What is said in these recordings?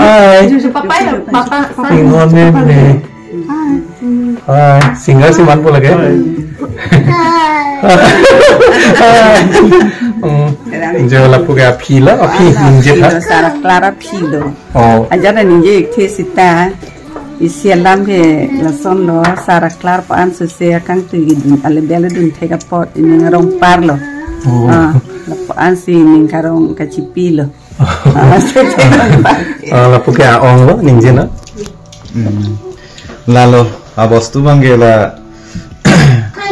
Hi. Singer si man po lagi. Jo la po kaya pila, api ninje ha. Sar Aklar Pilo. Oh. Aja na ninje iktesita. Isi alam ke lason lo Sar Aklar pa an sese kang tuigid alebele dun tega pot ini ngarong parlo. La po an si ning karong kacipilo. La po kaya ong lo ninje na. Lalo abostu bangela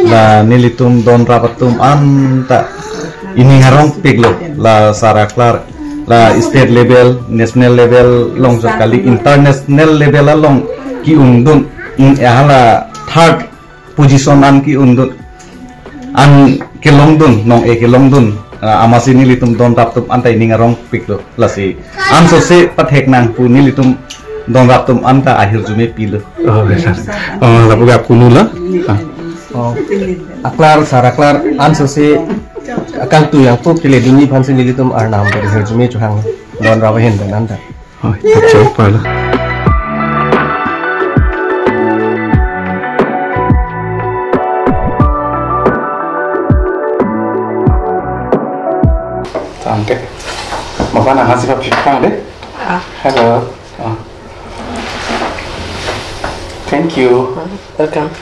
la nilitum don rapatum anta ini ngarong piglo la Sar Aklar la state level national level long sekali international level long ki undun hala third position an ki undun an ke longdun nong e ke longdun amasi nilitum don rapatum anta ini ngarong piglo la si an so se pathek nang pu nilitum don rapatum anta akhir jume pilo la po kaya kuno la. Aklar Sar Aklar answer se akal tu yang tu kile duni phansi nilitum arnam dari herjume chuhang don rawahin dan anda. Oh, cocok pala. Cantik. Mau nak ngasih apa pipang deh? Hello. Thank you. Welcome.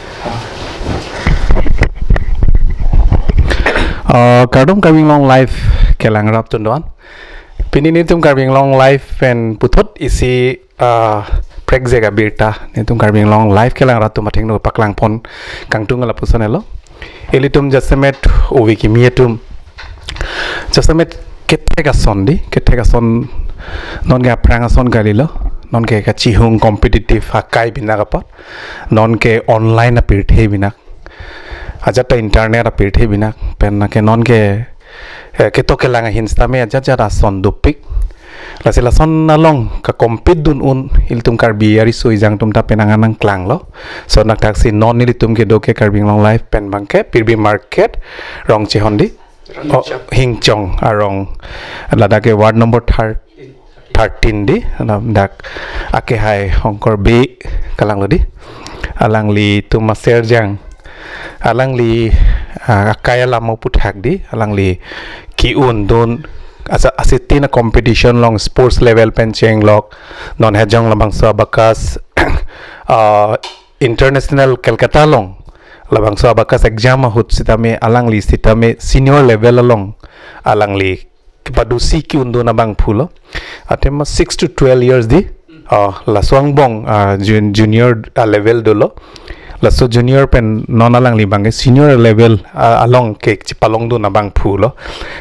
Kardom carving long life kelang rap tundon. Pini nitum carving long life and putot isi prekzega birta nitum carving long life kelang rap tu mating no paklang pon kang tungal pusanelo. Elitum jasemet uwiki mietum jasemet ketega son non ga pranga son galilo non ke kachihung competitive hakai binagapot non ke online apirthe binak ajata internet apirthe binak pen ke non ke to ke langa hinsta me aja jara son dupik la sela son nalong ka compete dun un iltum karbi ari suijang tum ta penanganang klang lo so nak taksi non ilitum ke do ke karbing long life pen bangke pirbi market rong chehondi hingchong arong lada ke ward number 13 di dak ake hai hongkor b kalang lo di alang li tumaser jang alang li kaya lamo puthak di alang li kiun don asitina competition long sports level pencheng lok non hejong labang so Abacus International Calcutta long labang so Abacus exam hut sitame alang li sitame senior level long alang li padusi ki undo na bang phulo atema 6 to 12 years di la swang bong junior level dolo la so junior pen non alang li bang senior level along ke chipalong do na bang phulo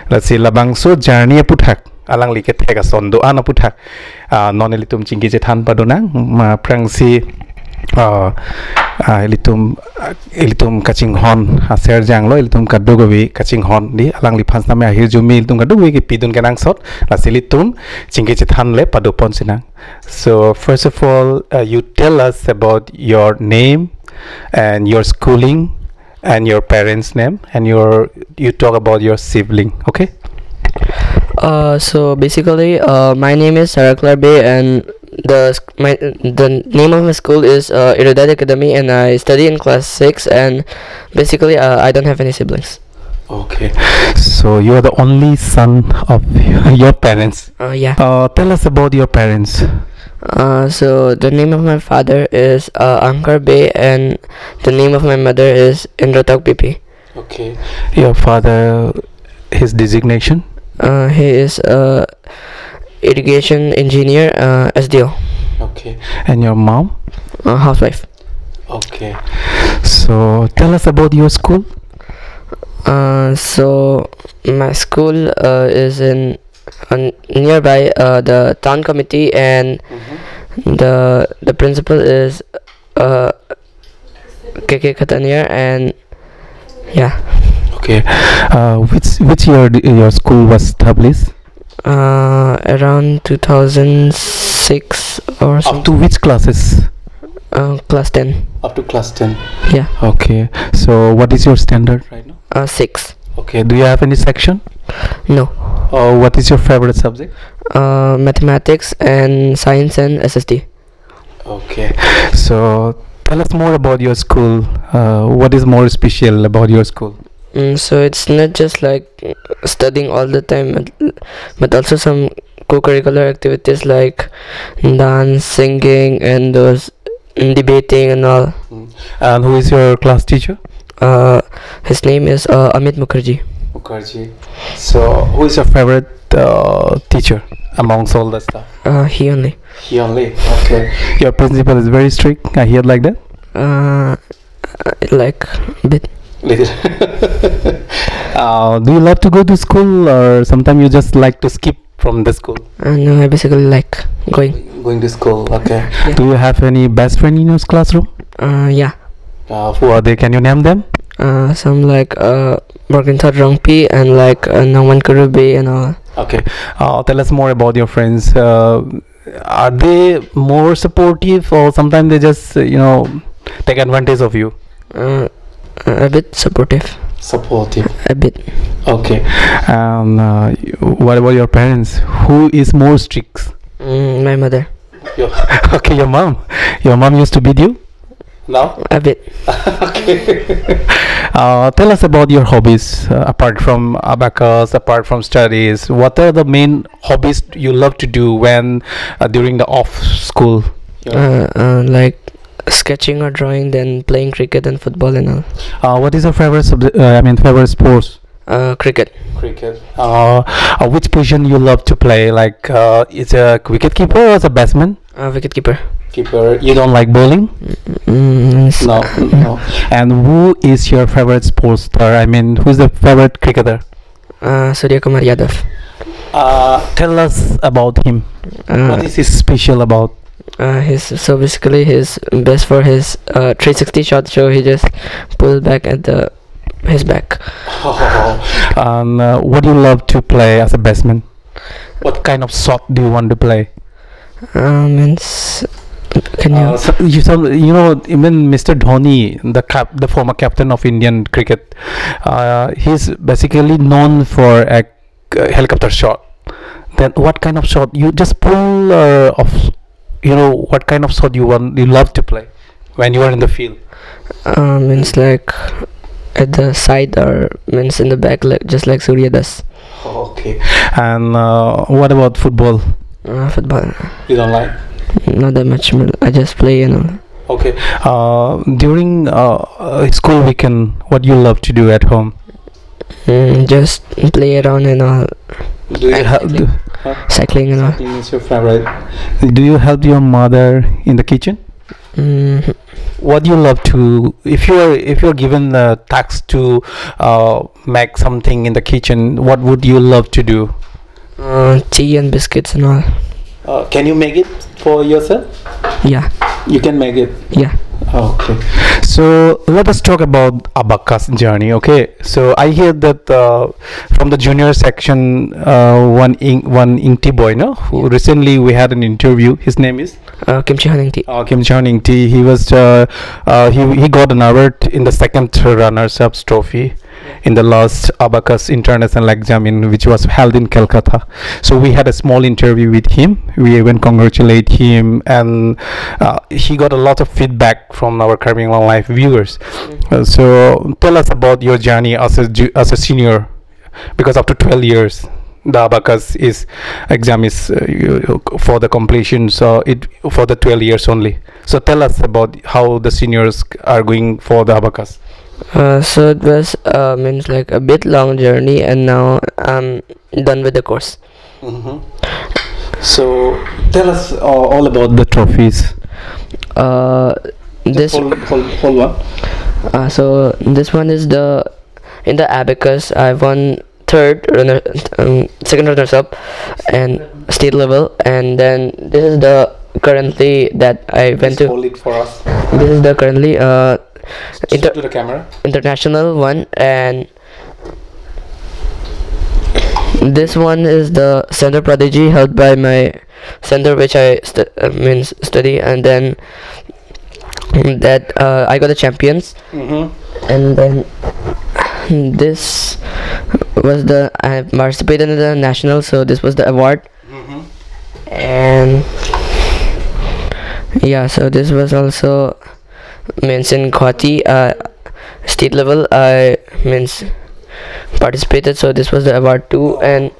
la si la bang so journey puthak alang li ke thega sondo ana puthak non elitum chingki je than padonang ma prangsi elitum kaching hon aser jang lo elitum kadogowi kaching hon di alang li phans name ahir jumi elitum kadogowi ki pidun kenang sot la silitum chingke chethan le padopon sinang. So first of all you tell us about your name and your schooling and your parents name and you talk about your sibling, okay? So basically my name is Sar Aklar Bey and the name of my school is Irodad Academy and I study in class 6 and basically I don't have any siblings. Okay, so you are the only son of your parents. Yeah. Tell us about your parents. So the name of my father is Aklar Bey and the name of my mother is Indratak Bibi. Okay, your father, his designation? He is irrigation engineer, SDO. Okay, and your mom? Housewife. Okay, so tell us about your school. So my school is in nearby the town committee and the principal is KK Katanier and yeah. Okay, which year your school was established? Around 2006 or so. Up to which classes? Class 10. Up to class 10. Yeah. Okay, so what is your standard right now? 6. Okay, do you have any section? No. What is your favorite subject? Mathematics and science and SST. Okay, so tell us more about your school. What is more special about your school? So it's not just like studying all the time, but also some co-curricular activities like dance, singing, and those debating and all. And who is your class teacher? His name is Amit Mukherjee. Mukherjee. So who is your favorite teacher amongst all the stuff? He only. He only. Okay. Your principal is very strict. I hear like that. Like a bit. Little. Do you love to go to school, or sometimes you just like to skip from the school? No, I basically like going to school. Okay. Yeah. Do you have any best friend in your classroom? Yeah. Who are they? Can you name them? Some like arongsopi and like Naman Kurubi and all. Okay. Tell us more about your friends. Are they more supportive, or sometimes they just take advantage of you? A bit supportive. Supportive. A bit. Okay. What about your parents? Who is more strict? My mother. Okay, your mom. Your mom used to beat you? No? A bit. Okay. Tell us about your hobbies, apart from abacus, apart from studies. What are the main hobbies you love to do when during the off school? Like sketching or drawing, then playing cricket and football and all. What is your favorite favorite sports? Cricket. Cricket. Which position you love to play? Like, is a wicket keeper or is a batsman? Wicket keeper. Keeper. You don't like bowling? No, no. And who is your favorite sports star? I mean, who's the favorite cricketer? Surya Kumar Yadav. Tell us about him. What is he special about? He's best for his 360 shot. So he just pull back at his back. What do you love to play as a batsman? What kind of shot do you want to play? Can you? Even Mr. Dhoni, the former captain of Indian cricket, he's basically known for a helicopter shot. Then, what kind of shot you just pull off? What kind of shot you love to play when you are in the field? Means like at the side, or means in the back, like just like Surya does. Okay. And what about football? Football. You don't like? Not that much. I just play, Okay. During school weekend, what you love to do at home? Just play around and all. Do you Cycling and all. Cycling is your favorite. Do you help your mother in the kitchen? What do you love to? If you're given the task to make something in the kitchen, what would you love to do? Tea and biscuits and all. Can you make it for yourself? Yeah. You can make it. Yeah. Okay. So let us talk about abacus journey. Okay. So I hear that from the junior section, one Ingti boy, who recently we had an interview. His name is Kim Chi-han Ingti. Kim Chi-han Ingti. He was he got an award in the second runners-up trophy in the last Abacus International exam which was held in Calcutta. So we had a small interview with him. We even congratulate him, and he got a lot of feedback from our Carving Long Life viewers. So tell us about your journey as a senior, because after 12 years the Abacus exam is for the completion, so it for the 12 years only. So tell us about how the seniors are going for the Abacus. So it was means like a bit long journey, and now I'm done with the course. So tell us all about the trophies. This hold one. So this one is in the Abacus. I won second runners up and state level, and then this is the currently that I went to. Hold it for us. This is the currently to the camera. International one, and this one is the center prodigy held by my center, which I study, and then that I got the champions, and then this was the I participated in the national, so this was the award. And yeah, so this was also means in Guwahati state level I means participated, so this was the award too. And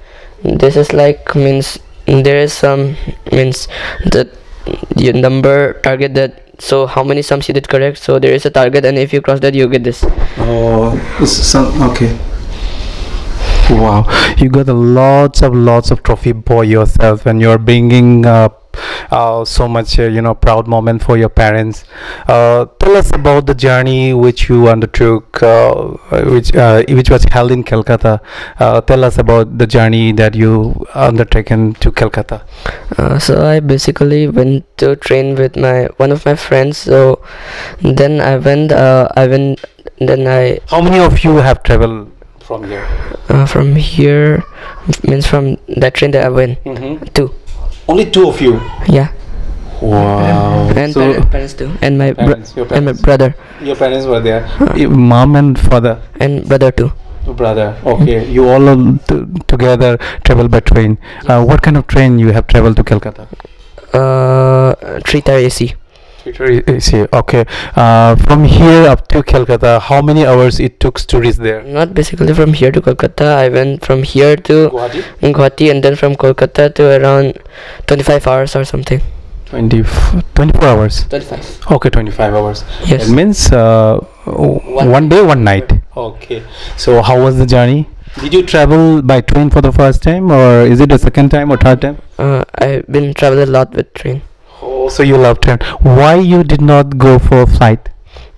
this is like means there is some means the number target that, so how many sums you did correct, so there is a target, and if you cross that you get this. Oh, okay. Wow, you got lots of trophy for yourself, and you're bringing so much proud moment for your parents. Tell us about the journey which you undertook, which was held in Calcutta. Tell us about the journey that you undertaken to Calcutta. So I basically went to train with one of my friends, so then I went then I How many of you have traveled from here? from here means from that train that I went to. Only 2 of you. Yeah. Wow. And So parents too, and my your and my parents. brother Your parents were there. Mom and father. and brother too. Brother. Okay. You all together travel by train. What kind of train you have traveled to Calcutta? 3-tier AC. Okay. From here up to Calcutta, how many hours it took to reach there? Not basically from here to Kolkata. I went from here to Guwahati, and then from Kolkata to around 25 hours or something. 24 hours. 25. Okay, 25 hours. Yes. It means one day, one night. Okay. So how was the journey? Did you travel by train for the first time, or is it the second time or third time? I've been traveling a lot with train. Oh, so you love train. Why you did not go for flight?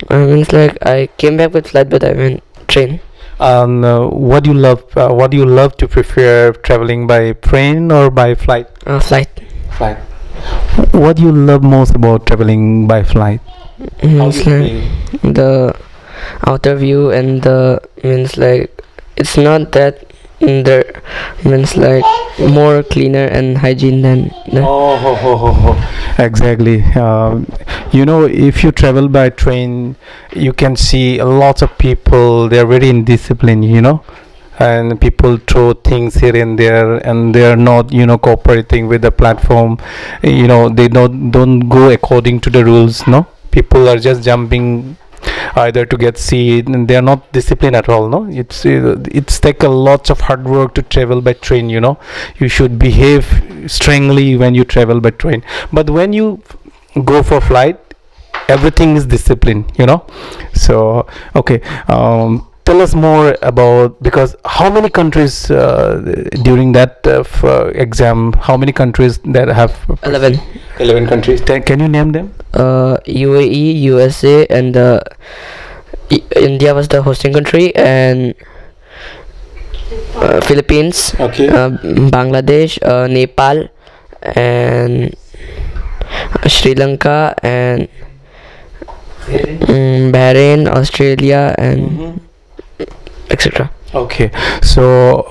Means like I came back with flight, but I went train. What do you love? What do you love to prefer, traveling by train or by flight? Flight. Flight. What do you love most about traveling by flight? Means like the outer view and the means like it's not that there means like more cleaner and hygiene than the Exactly. If you travel by train, you can see lots of people. They're very indisciplined, and people throw things here and there, and they're not, cooperating with the platform. They don't go according to the rules. No, people are just jumping either to get seat, and they are not disciplined at all. No, it's take a lot of hard work to travel by train. You should behave strongly when you travel by train, but when you go for flight, everything is discipline. So okay. Tell us more about, because how many countries during that exam, how many countries that have 11 countries? Can you name them? UAE, USA, and India was the hosting country, and Philippines, Okay. Bangladesh, Nepal, and Sri Lanka, and Bahrain, Australia, and etc. Okay, so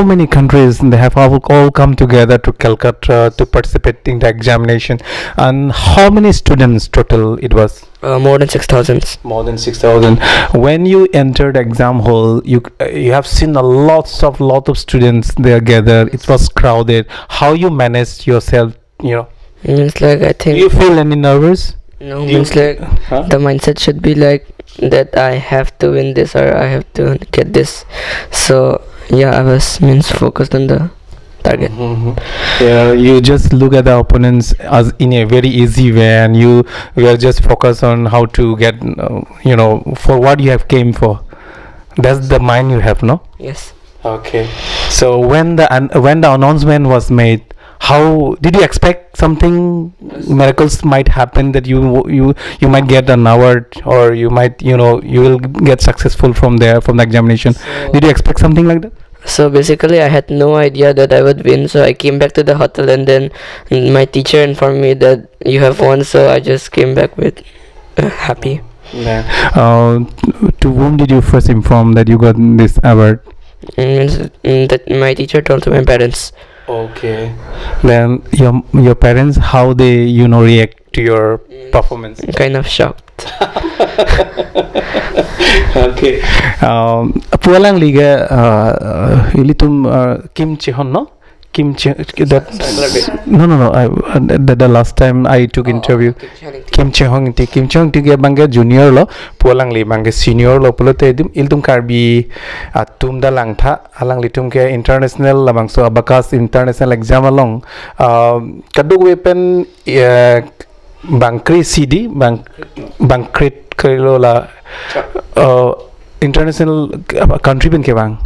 many countries, they have all come together to Calcutta to participate in the examination. And how many students total it was? More than 6,000. More than 6,000. When you entered exam hall, you have seen a lot of students there gathered. It was crowded. How you managed yourself? Means like I think. Do you feel any nervous? No, means like the mindset should be like that I have to win this or I have to get this. So yeah, I was focused on the target. Yeah, you just look at the opponents as in a very easy way, and you are just focused on how to get for what you have came for. That's the mind you have, no? Yes. Okay. So when the announcement was made, how did you expect something miracles might happen, that you might get an award, or you might you will get successful from the examination? So did you expect something like that? So basically I had no idea that I would win, so I came back to the hotel, and then my teacher informed me that you have won, so I just came back with happy. Yeah. To whom did you first inform that you got this award? Means that my teacher told to my parents. Okay. Then your parents, how they react to your performance? Kind of shocked. Okay. Pualang liga ilitum Kim Chehon no? Kim Che that no. The last time I took interview Kim Chehong ti bangga junior lo pualang li bangga senior lo pulote iltum karbi atum da langtha alang litum ke international labang so Abacus International exam along kaduk weapon bangkri CD bangkrit kilo la international country ben ke bang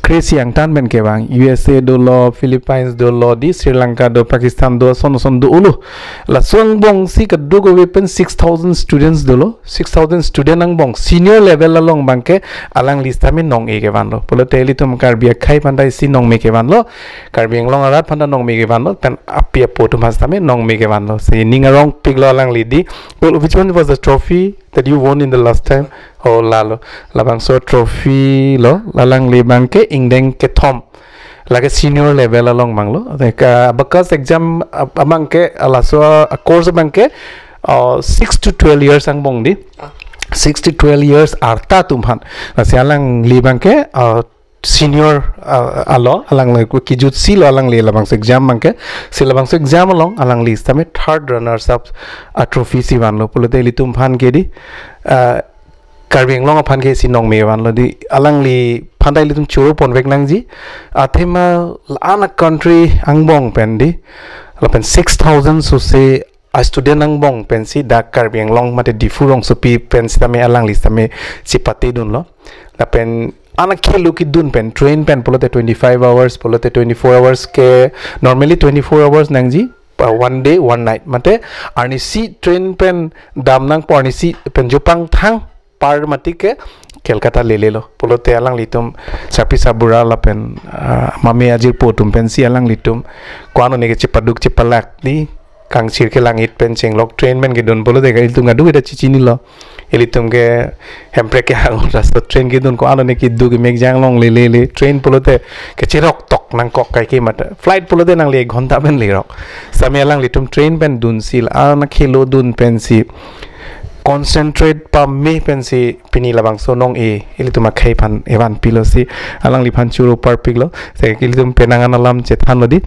crazy ang tan ben ke bang USA do lo Philippines do lo di Sri Lanka do Pakistan do son do ulu la song bong si ka do go weapon 6000 students do lo 6000 student ang bong senior level along bang ke alang lista me nong e ke ban lo polo teli tum karbi khai pandai si nong me ke ban lo karbi long arat panda nong me ke ban lo pen apia potu mas tame nong me ke ban lo si ningarong piglo alang lidi which one was the trophy that you won in the last time? Oh, lalo labang so trophy lo lalang libang ke ingdeng ke thom like senior level along manglo like Abacus exam amang ke alaso a course amang ke 6 to 12 years ang bong di 6 to 12 years arta tumhan alang libang ke senior alo alang like kijut silo alang le labang exam mangke silabang exam along alang list tame third runners up a trophy si van lo pulo deli tum phan ke di karbing long phan ke si nong me van lo di alang li phandai li tum churo pon vek nang ji athema ana country angbong pen di lapen 6000 so se a student ang bong pen si dak karbing long mate difu rong so pi pen si tame alang list tame si pate dun lo lapen anak khelu ki dun pen train pen polote 25 hours polote 24 hours ke normally 24 hours nangji one day one night mate arni si train pen dam nang porni si pen jopang thang par mati ke Calcutta lelelo polote alang litum sapi sabura la pen mami ajir potum pen si alang litum kwano ne ke cepaduk cepalak di kang sir ke langit pen chenglok train men ke don polote ga iltum ngadu ida chichini lo elitum ke hempre ke hang rasto train ke dun ko ano ne ki du ke meg jang long le train polote ke chirok tok nang kok kai ke mata flight polote nang le 1 ghonta ben le rok same lang litum train pen dun sil ana khelo dun pen si concentrate pa me pen si pini labang so nong e elitum khai pan evan pilo si alang li phan churo par piglo se elitum penangan alam chethan lodi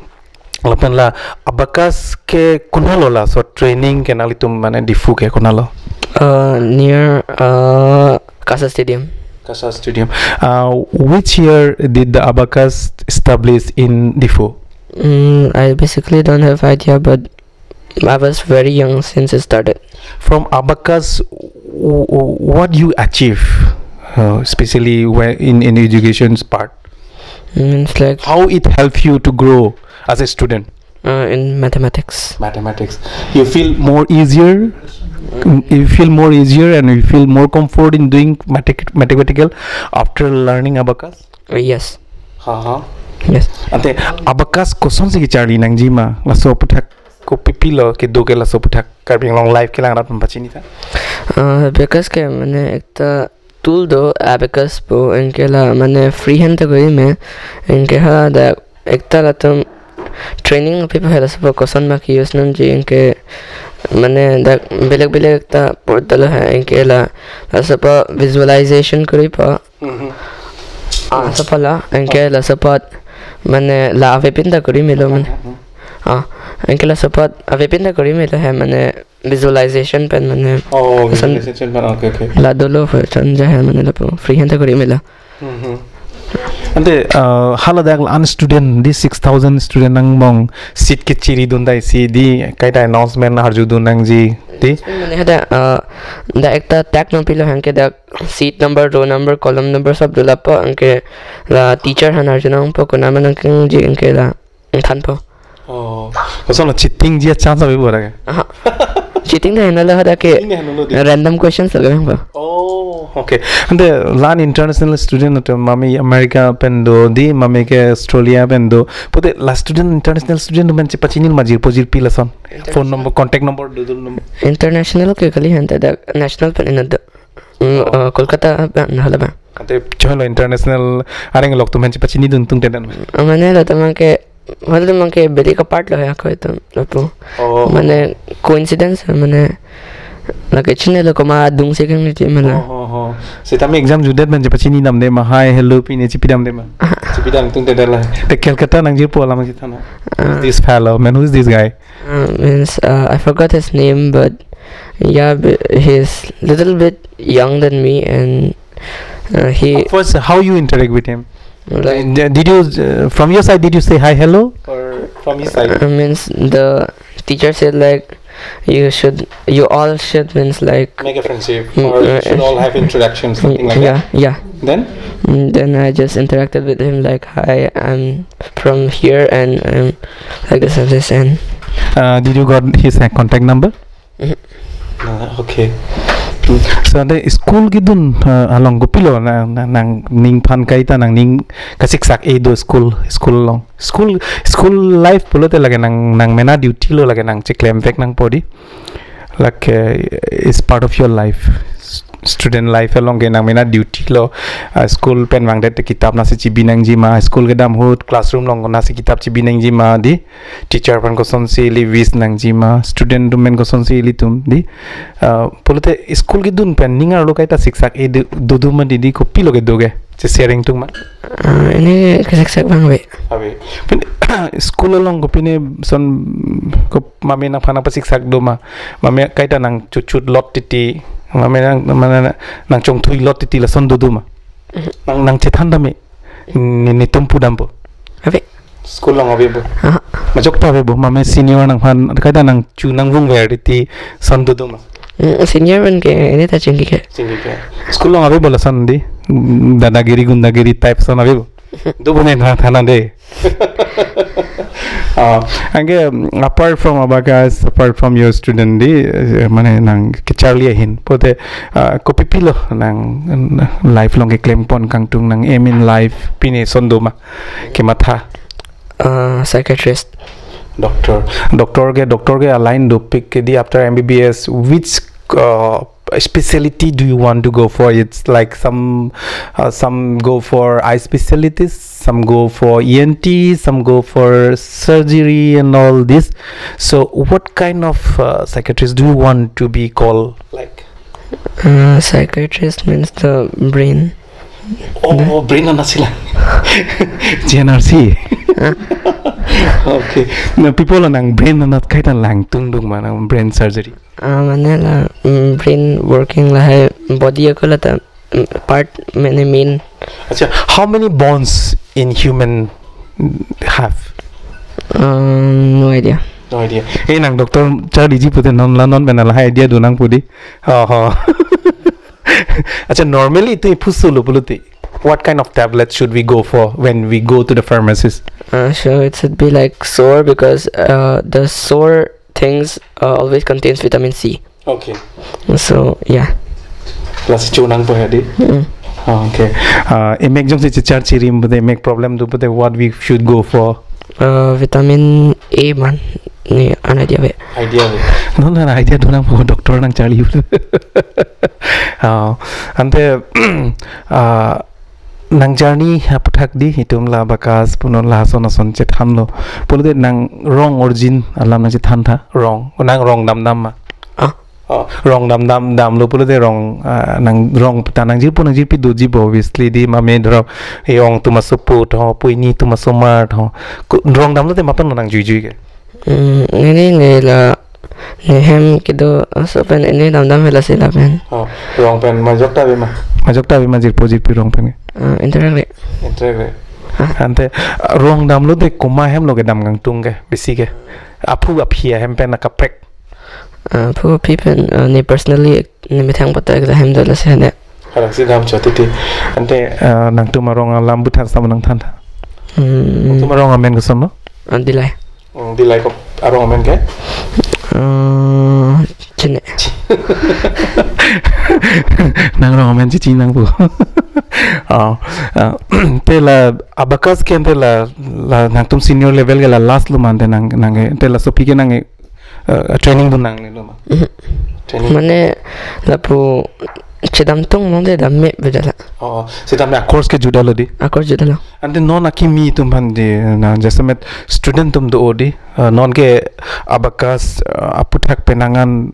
lapen la Abacus ke kunalo la so training ke nalitum mane difu ke kunalo near Casa Stadium. Which year did the Abacus establish in Difu? I basically don't have idea, but I was very young since it started. From Abacus, what you achieve, especially when in education's part? It's like how it helps you to grow as a student. In mathematics. You feel more easier. You feel more easier and you feel more comfort in doing mathematical after learning Abacus. Yes. Yes. Ante Abacus ko son si charli nang jima laso puthak ko pipilo ke do ke laso puthak karbing long life ke lang rat pachini ta. Abacus ke mane ekta tool do Abacus po enke la mane free hand ta goi me enke ha da ekta latum training people hela sabo kosan ma ki use nam ji enke mane da beleg ta portal hai enke la sapa visualization kori pa sapa la enke la sapa mane la ave pinta kori melo man enke la sapa ave pinta kori melo hai mane visualization pen mane visualization pen okay la dolo fa chanja hai mane la free hand ta kori mela ante hala dak an student di 6000 student nang mong seat ke chiri dundai si di kaita announcement harju dunang ji di mane hada da ekta tag no pilo hanke da seat number row number column number sab dula pa anke la teacher han harju nang pa kona man anke ji anke la than pa so la cheating ji chance abe bora cheating na hena la hada ke random questions lagam pa okay and lan international student to mami America pendo di mami ke Australia pendo pote la student international student man pachinin majir pojir pilason phone number contact number dudul number international ke kali hanta da national pen in the Kolkata hala ba ate cholo international areng lok to man pachini dun tung tedan mane la tamang ke मतलब मंके बेली का part लो है कोई तो लपो मने coincidence मने लगे चिने लो कमा dung से kan ni mana Sita me exam judet man jepa chini nam de ma hi hello pine chipidam de ma chipidam tung de la the Calcutta nang jir pola ma chithana this fellow man, who is this guy? Means I forgot his name, but yeah, he's little bit young than me, and he First, how you interact with him? like Did you from your side did you say hi hello, or from his side? means the teacher said like you all should means like Make a friendship, or should all have introductions, something like that. yeah. Then I just interacted with him like, hi, I'm from here and I'm like this and this, and did you got his contact number? Okay. So the school gidun along gopilo nang ning pan kaita nang ning kasiksak do school long school life polo te lage nang mena duty lo lage nang chiklem vek nang podi like is part of your life, student life along nang mena duty lo school pen wang det kitab nasi chibi nang jima school gedam hut classroom long nasi kitab chibi nang jima di teacher pan ko son si li vis nang jima student men ko son si li tum di polote school gidun pen ningar lo kaita siksak dudu man di ko pilo ge doge che sharing tung ma ini kasak bang we abe pen school long ko pine son ko mame nang phana pa siksak do ma mame kaita nang chuchut lot titi mame nang chong thui lot titi la son dudu ma nang chetan dame ni tumpu dampo abe school long abe bo majok pa abe bo mame senior nang phan kaita nang chu nang vung ver titi son dudu ma senior ban ke ini ta chingi ke school long abe bola son di dadagiri gundagiri type son abe bo do bone na thana de again apart from Abacus, apart from your student di mane nang kecharli hin pote kopi pilo nang lifelong ke claim pon kang tung nang aim in life pine sondoma ke matha psychiatrist doctor ke align do pick ke di after MBBS which specialty do you want to go for? It's like some go for eye specialties, some go for ENT, some go for surgery and all this. So what kind of psychiatrist do you want to be called? Like psychiatrist means the brain. Oh, brain na sila. GNRC. Okay. No, people nang brain na kaita lang tungdung man brain surgery. Manila brain working la body ko la ta part main. Acha, how many bones in human have? No idea. No idea. Hey, nang doctor chari ji pute non benala idea do nang pudi. Acha, normally ito ipusulu puluti. What kind of tablets should we go for when we go to the pharmacist? So it should be like sore because the sore things always contains vitamin C. Okay. So yeah. Plus chunang po hedi. Okay. It make jong si char chirim but they make problem do but what we should go for? Vitamin A man. Ni an idea be. Idea be. No idea do nang po doctor nang chari. Ante nang journey hapathak di hitum la Abacus punon la son chet hamlo pulude nang wrong origin alam na chethan tha wrong nang wrong dam ma wrong dam lo pulude wrong nang wrong tanang ji punang ji pi do ji obviously di ma me dro yong tuma supu tho puini tuma somar tho wrong dam lo te mapan nang jui ke ini la hem kido sopen ini dam hela sila pen wrong pen majokta be ma jir pojit pi wrong pen interact ante wrong dam lo de koma hem lo ke dam gang tung ke bisi ke apu apia hem pen ka prek pu pipen ni personally ni methang pata ek hem dala se ne harang si dam choti ti ante nang tu marong alam butan sam nang than tha tu marong amen ko som no dilai ko arong amen ke chine nang rong amen chi nang bu te la Abacus ke ante la nang tum senior level ke la last lo man te nang te la sopi ke nang training bu nang le lo ma training mane la pu Chidam tong nong de da me bedala. Oh, sedam ya course ke juda lo di. Akor judala. Ante non akimi tum han di na jasamet student tum do odi non ke abacus aputhak penangan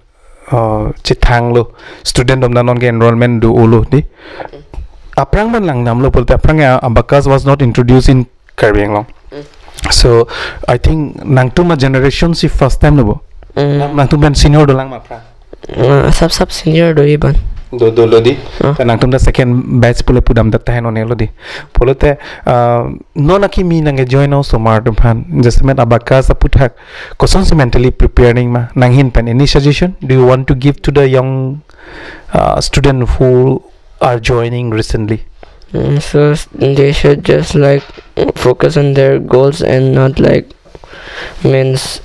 chithang lo student tum non ke enrollment do ulo di. Aprang man lang nam lo polte aprang abacus was not introduced in Karbi Anglong. So I think nang tuma generation si first time no bo. Nang tum ben senior do lang ma aprang. Sab senior do iban. Do lo di nang tum da second batch pula pudam da tahen one lo di polote non akimi nang join no so mar tum han jasamet abacus aputhak koson se mentally preparing ma nang hin pen any suggestion do you want to give to the young student who are joining recently? So they should just like focus on their goals and not like means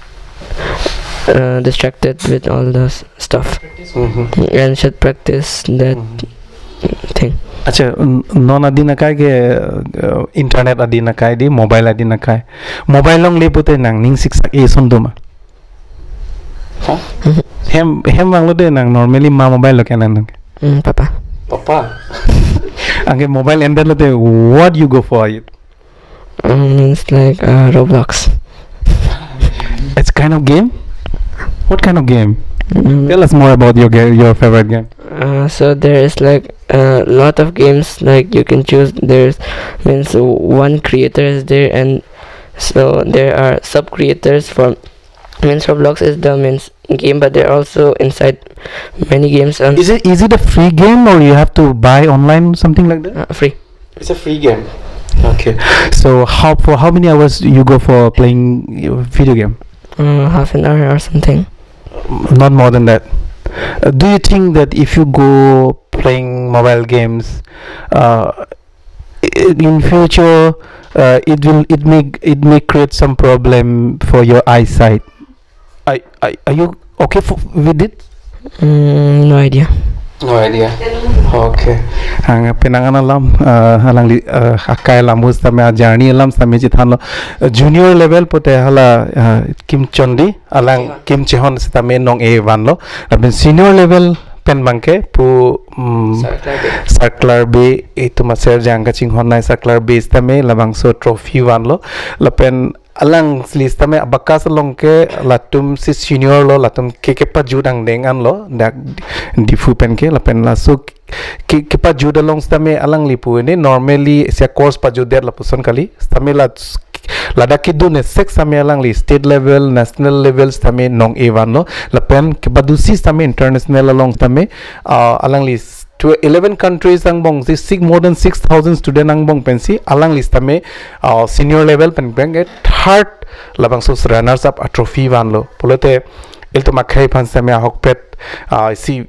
distracted with all those stuff. And should practice that thing. Acha non adina kai ke internet adina kai di mobile adina kai mobile long lepote nang ning sik sak e sonduma hem bang lo de nang normally ma mobile lo kenan Papa ange mobile ended lo de what you go for it means like Roblox. It's kind of game. What kind of game? Tell us more about your favorite game. So there is like a lot of games like you can choose. There's means one creator is there, and so there are sub creators for means Roblox is the means game, but they're also inside many games. And is it a free game or you have to buy online something like that? Free. It's a free game. Okay. So for how many hours you go for playing video game? Half an hour or something. Not more than that. Do you think that if you go playing mobile games in future it may create some problem for your eyesight? Are you okay with it? No idea. No idea. Okay. Ang pinangan alam halang akai alam us tame journey alam tame chithano junior level pote hala kim chondi alang kim chehon tame nong a1 lo abin senior level pen bangke pu Sar Aklar Bey itu maser jangka chinghon nai Sar Aklar Bey tame labang so trophy wan lo lapen alang list tame abacus long ke latum si senior lo latum ke pa judang dengan lo dak difu pen ke lapen la so ke pa judalong tame alang lipu ini normally sia course pa juder la puson kali tame la ladaki dune sex tame alang li state level national levels tame nong evan lo lapen ke badusi tame international long tame alang li to 11 countries ang bong more than 6,000 student ang bong pensi alang list tame senior level pen bang third labang so runners up a trophy van lo polote ilto makhai pan tame hokpet si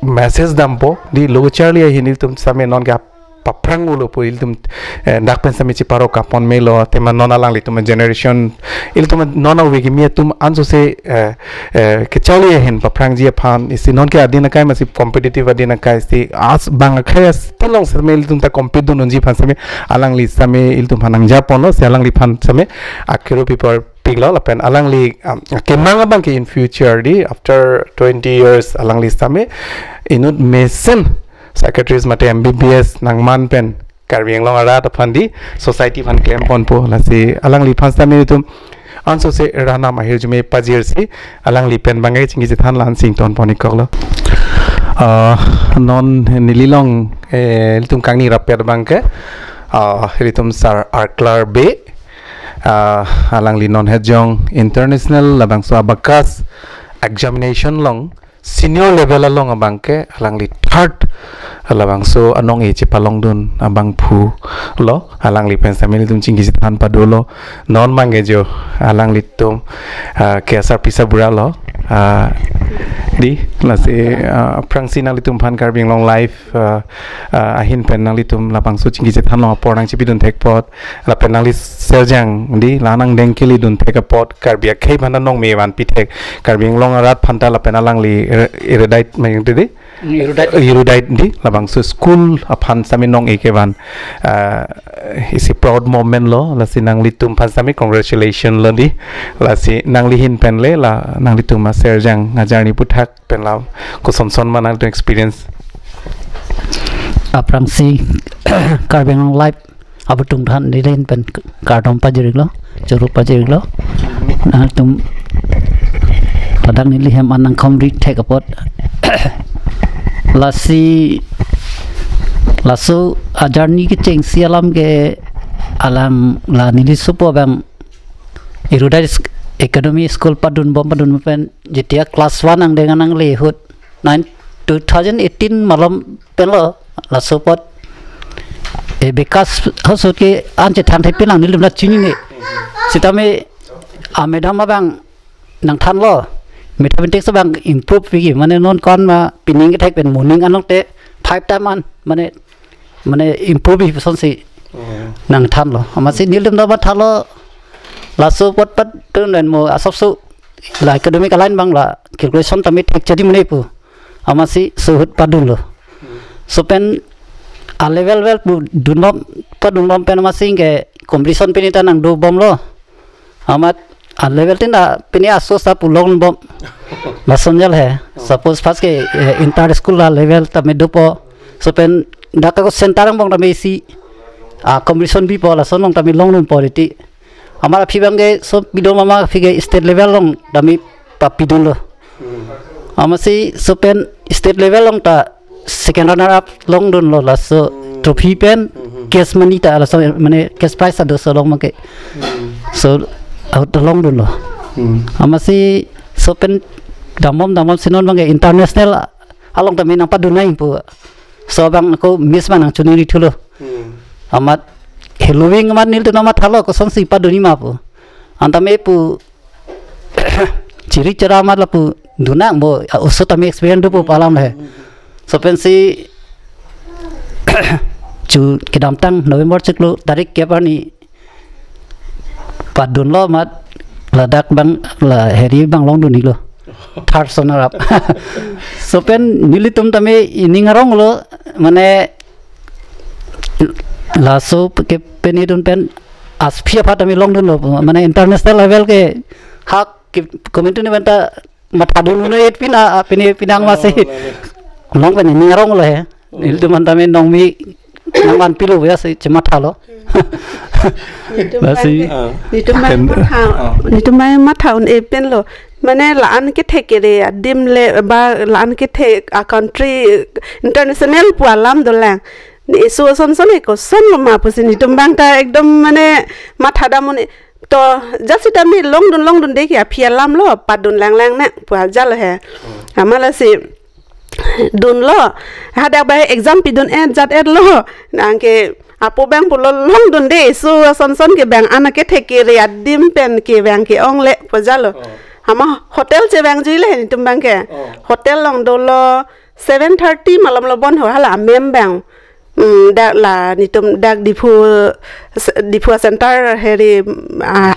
message dampo di logo charlie hinil tum tame non ga paprang ulo po iltum dak pen sami ci paro kapon melo tema nona lang litum generation iltum nona wigi mi tum anso se ke chali hen paprang ji phan isi non ke adina kai masi competitive adina kai si as bang khayas tilong se mel tum ta compete dun ji phan sami alang li sami iltum phanang japon lo se alang li phan sami akero people piglo lapen alang li ke manga bang ke in future di after 20 years alang li sami inut mesen secretaries mate MBBS nang man pen Karbi Anglong ara ta phandi society phan claim pon po la si alang li phan sami tum anso se rana mahir jume pajir si alang li pen bangai chingi ji than lan sing ton poni koklo non nililong tum kangni rapet bangke ritum Sar Aklar Bey alang li non hejong international labang so abacus examination long senior level along abangke alang li third alabang so anong e chipalong dun abang phu lo alang li pen samili tum chingi tan padolo non mange jo alang li tum ke asar pisa bura lo di la se prangsi nang litum phan Karbi Anglong life ahin pen nang litum labang so chingi tan lo porang chipi dun thek pot la pen nang li serjang di lanang dengkili dun thek pot Karbi khei bhan nong me wan pitek Karbi Anglong rat phanta la pen alang li erudite mayang di erudite di labang so school aphan sami nong ekevan is a proud moment lo la si nang litum phan sami congratulations lo di la si nang lihin pen le la nang litum ma serjang ngajarni puthak pen la ko son manang experience aprangsi karbeng long life abutung than ni len pen kardom pajirik lo churu pajirik lo na tum padang ni lihem anang khomri take apot lasi lasu ajarni ke ceng sialam ke alang la nili supo bang irudai economy school padun pen jetia class 1 ang dengan ang lehut 2018 malam pelo la support e bekas hasut ke anje than thai pelang nilim la chini ne sitame amedam bang nang than lo mathematics bang improve pi mane non kon ma pining ke thai pen morning anok te 5 time an mane improve pi son si nang than lo amasi nilim da ba than lo la support pat tu nen mo asopsu la academic line bang la calculation tami thek chadi mane pu amasi suhut padun lo so pen a level pu dunom padun pen masing ke competition penita nang do bom lo amat a level tin da peni aso sa pulong bom la sonjal hai suppose first ke inter school la level ta me do po so pen da ka center bong da me si a competition bi po la son long ta me long nun politi amara phibang ke so bidom mama phige state level long da me papidun lo amasi so pen state level long ta second runner up long dun lo la so trophy pen cash money ta la so mane cash prize ado so long make so out long dun lo amasi so pen damom sinon bang international along ta minang padunai pu so bang ko miss manang chuni ri thulo amat halloween amat nil tu nama thalo ko son si paduni ma pu antame pu ciri cara amat la pu duna mo usut ami experience du pu palam le so pensi chu kidam tang November ciklu tarik ke pani padun lo mat ladak bang la heri bang long duni lo third sonar up so pen nilitum tame iningarong lo mane la so ke penidun pen aspia phatami long dun lo mane international level ke hak community ni benta matadun no et pina pinang mase long pen ningarong lo he nilitum tame nongmi nangwan pilu ya se chemathalo basi itu mai mathaun e pen lo mane laan ke theke re dim le ba laan ke the a country international pu alam dolang ni so son ko son ma pusin itu bang ta ekdom mane mathada mone to jasita mi long dun dekhi a phialam lo padun lang na pu jal he amala si dun lo hada ba exam pi dun et jat et lo angke apo bang pulo long dun de so son ke bang ana ke theke re adim pen ke bang ke ong le pu jalo ama hotel che bang jile ni tum bang ke hotel long do lo 7:30 malam lo bon ho hala mem bang da la ni tum dak dipu center heri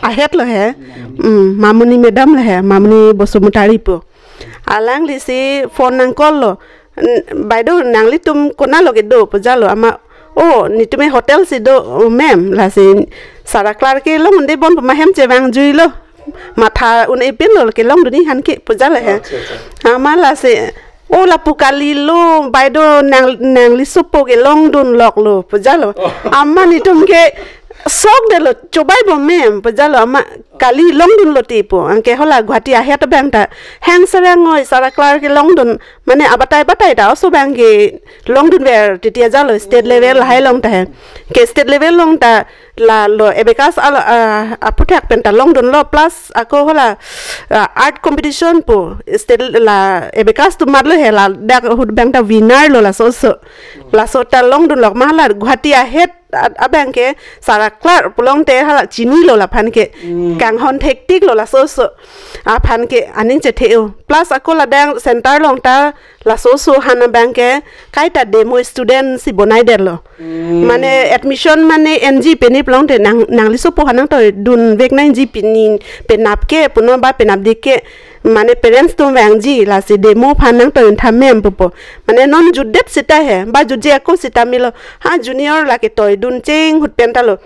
ahet lo he mamuni madam lo he mamuni bosumutari po alang li si phone nang call lo by do nang li tum kona lo ke do po jalo ama oh ni tume hotel si do mem la si Sar Aklar ke lo munde bon ma hem che bang jui lo matha un e pin lo ke long du ni han ke po jalo he ama la si o la pukali lo by do nang li supo ke long dun lok lo po jalo amma ni tum ke sok de lo cobai bo mem po jalo ama kali long dun lo tipo angke hola Guwahati ahet bang ta hang sarang ngoi Sar Aklar ke long dun mane abatai da so bang ke long dun ver titia jalo state level hai long ta ke state level long ta la lo Abacus aputhak pen ta long dun lo plus ako hola art competition po state la Abacus tu marlo he la dak hud bang ta winner lo la so ta long dun lok ma la Guwahati ahet abang ke Sar Aklar pulong te hala chini lo la phan ke kang hon hectic lo la so a phan ke anin che theu plus akola dang center long ta la so hana bang ke kai ta demo student si bonai der lo mane admission mane NG peni plong te nang li so po hanang to dun vek nang ji pinin penap ke puno ba penap dik ke mane parents to wang ji la si demo phanang to thamem popo mane non judet sita he ba juje ko sita milo ha junior la ke toy dun cheng hut pen ta lo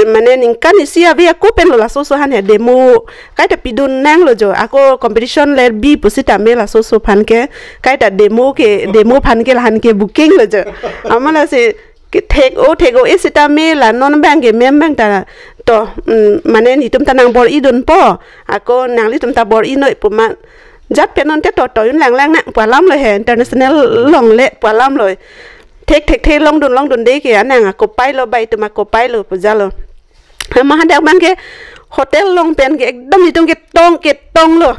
mana ningkan isi abi aku pen lo la so han he demo kai ta pidun nang lo jo aku competition ler bi pusita me la so phan ke kai ta demo phan ke la han ke booking lo jo amala se ke take o isita me la non bang ke mem bang ta to mana ni tum ta nang bor idun po aku nang li tum ta bor inoi pu ma jat penon te to yun lang na pa lam lo he international long le pa lam lo tek long dun de ke anang ko pai lo bai tu ma ko pai lo pujalo ma hadak ban ke hotel long pen ke ekdam itu ke tong lo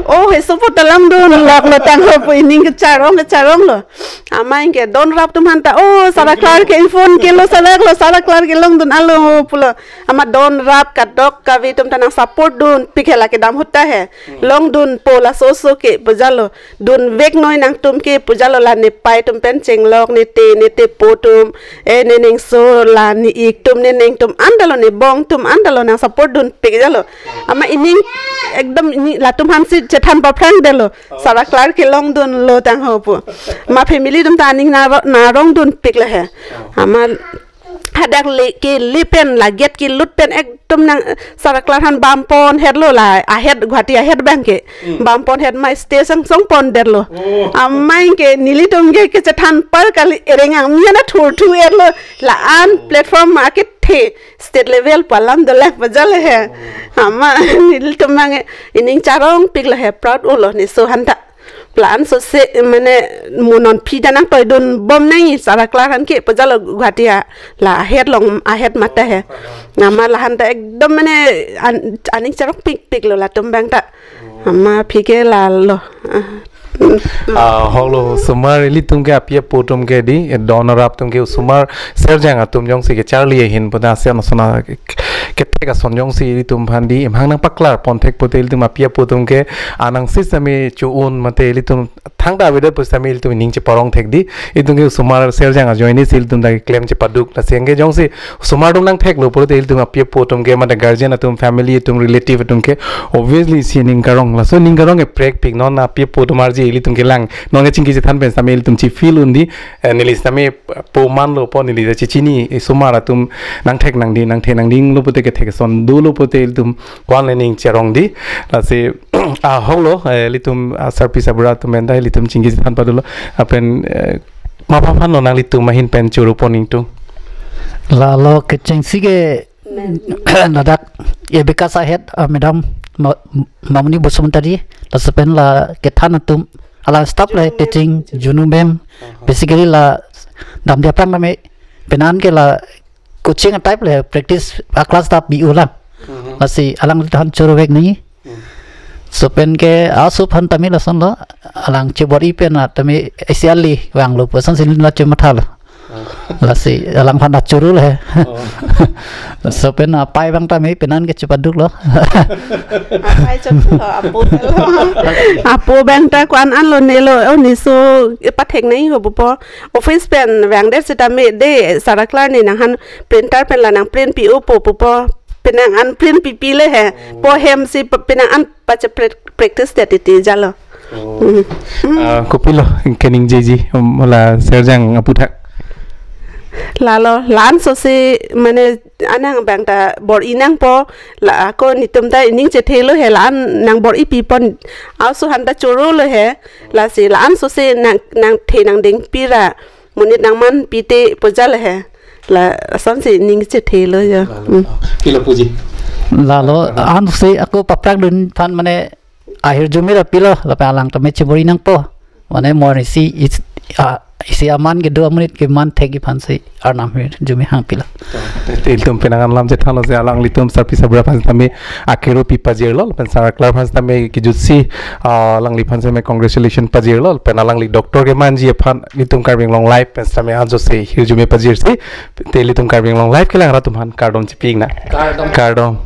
oh he so potalam dun lak lo tang ho pu ning ke charong lo ama ke don rap tum hanta oh Sar Aklar ke phone ke lo Sar Aklar ke long dun alo pulo ama don rap ka dok ka vi tum tanang support dun pikhela ke dam hutta he long dun pola so ke pujalo dun vek noi nang tum ke pujalo la ne pai tum pen cheng lok ne te po tum e ne ning so la ni ik tum ne ning tum andalo ne bong tum andalo nang support dun pikhelo ama ining ekdam ini la tum han si chetan pa prang delo Sar Aklar ke long dun lo tang ho pu ma family tum ta ning na rong dun pik la he ama hadak le ke lipen la get ki lut pen ek tum nang Sar Aklar han bampon head lo la a head Guwahati a head bank ke bampon head my station song pon der lo amai ke nili tum ke chetan par kali erenga miana thur er lo la an platform market the state level palam de left bajal he ama nil tum mang ining charong pik la he proud o lo ni so hanta plan so se mane munon phi danang toy don bom nai Sar Aklar han ke pajal Guwahati la head long a head mata he nama la hanta ekdom mane aning charong pik lo la tum bang ta ama phi ke la lo holo sumar litum ke apia potom ke di donor ap tum ke sumar serjang atum jong si ke charlie hin pada se na sona ke ka son jong si litum phandi emhang nang paklar ponthek potel tum apia potom ke anang sistemi chu un mate litum thangda wede pusami litum ning che parong thek di itum ke sumar serjang a joini sil tum da claim che paduk na senge jong si sumar dong nang thek lo pote litum apia potom ke mate guardian atum family atum relative atum ke obviously si ning karong la so ning karong e prek pik non apia potom marji litum ke lang nong chingki than pen samel tum chi feel undi nilis tame po man lo po nilis chi chini sumara tum nang thek nang ding lo pote ke thek son du lo pote tum kwan lening cherong di la se a holo litum service abra tum endai litum chingki than padulo apen ma pa phan nang litum mahin pen churu poning tu la lo ke chingsi ke nadak e bekasa head madam mamuni bosumtari la sepen la ke than tum ala stop la teaching junu mem basically la dam dia prang me penan ke la coaching type la practice a class tap bi ulang masi alang tan churu vek ni so pen ke asu phan tami la son la alang chebori pen na tami asiali wang lo person sin la chemathal la si alang phan churu le so pen pai bang tami penan ke cepaduk lo pai chon apo bang ta kwan an lo ne lo ni so pathek nei ho po office pen wang de sitame de Sar Aklar ni nang han printer pen la nang print pi po penang an print pi le he po hem si penang an pa che practice de ti jalo kopilo kening jeji mola serjang aputhak lalo lan so se mane anang bang ta bor inang po la ko ni tum ta ining che thelo he lan nang bor I pi pon also han ta choro lo he la se lan so se nang the nang ding pi ra munit nang man pi te pojal he la son se ning che thelo ya kilo puji lalo an se aku paprak dun phan mane ahir jumira pilo la palang ta me chebori nang po mane more si isi aman ke 2 menit ke man thegi phansi arnam he jumi hang pila tel tum penangan lam je thalo je alang litum sarpi sabra phans tame akero pi pajir lol pen Sar Aklar phans tame ki jutsi lang li phans me congratulation pajir lol pen alang li doctor ke manji phan litum karbing long life pen tame ha jo se hi jumi pajir si te litum karbing long life ke lang ra tum han cardom chi ping na cardom